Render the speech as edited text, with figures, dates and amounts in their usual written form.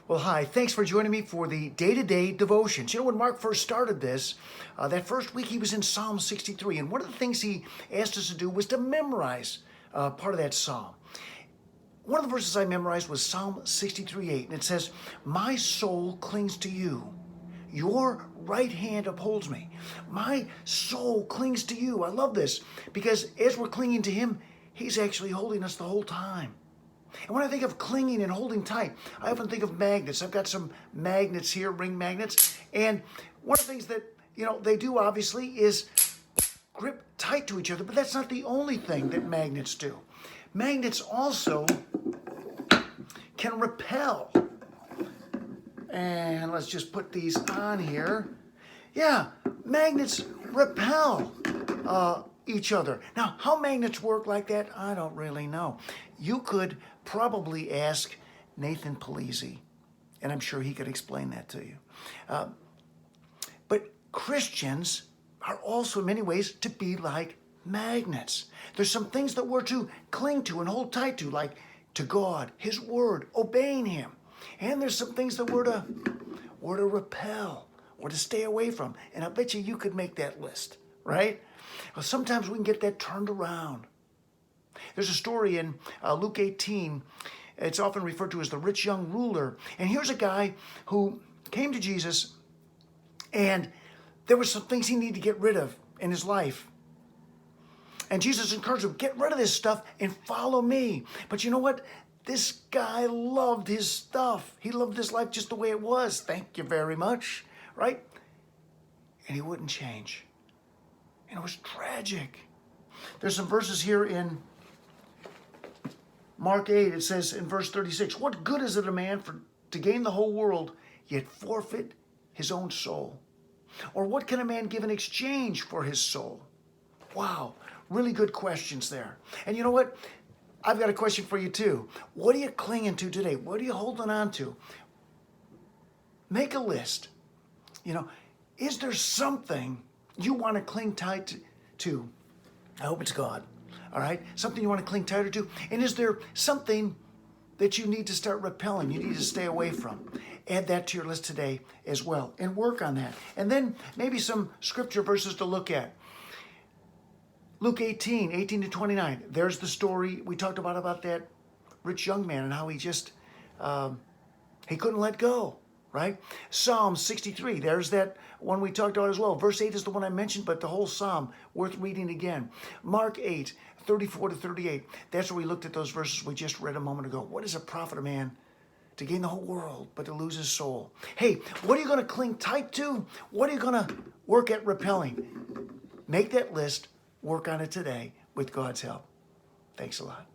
Well, hi. Thanks for joining me for the day-to-day devotions. You know, when Mark first started this, that first week he was in Psalm 63, and one of the things he asked us to do was to memorize part of that psalm. One of the verses I memorized was Psalm 63:8, and it says, "My soul clings to you. Your right hand upholds me." My soul clings to you. I love this because as we're clinging to him, he's actually holding us the whole time. And when I think of clinging and holding tight, I often think of magnets. I've got some magnets here, ring magnets. And one of the things that, they do obviously is grip tight to each other, but that's not the only thing that magnets do. Magnets also can repel. And let's just put these on here. Yeah, magnets repel each other. Now, how magnets work like that, I don't really know. You could probably ask Nathan Palisi, and I'm sure he could explain that to you. But Christians are also in many ways to be like magnets. There's some things that we're to cling to and hold tight to, like to God, His Word, obeying Him. And there's some things that we're to repel or to stay away from. And I bet you could make that list, right? Well, sometimes we can get that turned around. There's a story in Luke 18. It's often referred to as the rich young ruler. And here's a guy who came to Jesus, and there were some things he needed to get rid of in his life. And Jesus encouraged him, get rid of this stuff and follow me. But you know what? This guy loved his stuff. He loved his life just the way it was. Thank you very much, right? And he wouldn't change. And it was tragic. There's some verses here in Mark 8. It says in verse 36, "What good is it a man to gain the whole world, yet forfeit his own soul? Or what can a man give in exchange for his soul?" Wow, really good questions there. And you know what? I've got a question for you too. What are you clinging to today? What are you holding on to? Make a list. Is there something you want to cling tight to? I hope it's God. All right? Something you want to cling tighter to? And is there something that you need to start repelling, you need to stay away from? Add that to your list today as well and work on that. And then maybe some scripture verses to look at. Luke 18 to 29. There's the story we talked about that rich young man and how he just, he couldn't let go. Right? Psalm 63, there's that one we talked about as well. Verse 8 is the one I mentioned, but the whole psalm, worth reading again. Mark 8, 34 to 38, that's where we looked at those verses we just read a moment ago. What does it profit a man to gain the whole world, but to lose his soul? Hey, what are you going to cling tight to? What are you going to work at repelling? Make that list, work on it today with God's help. Thanks a lot.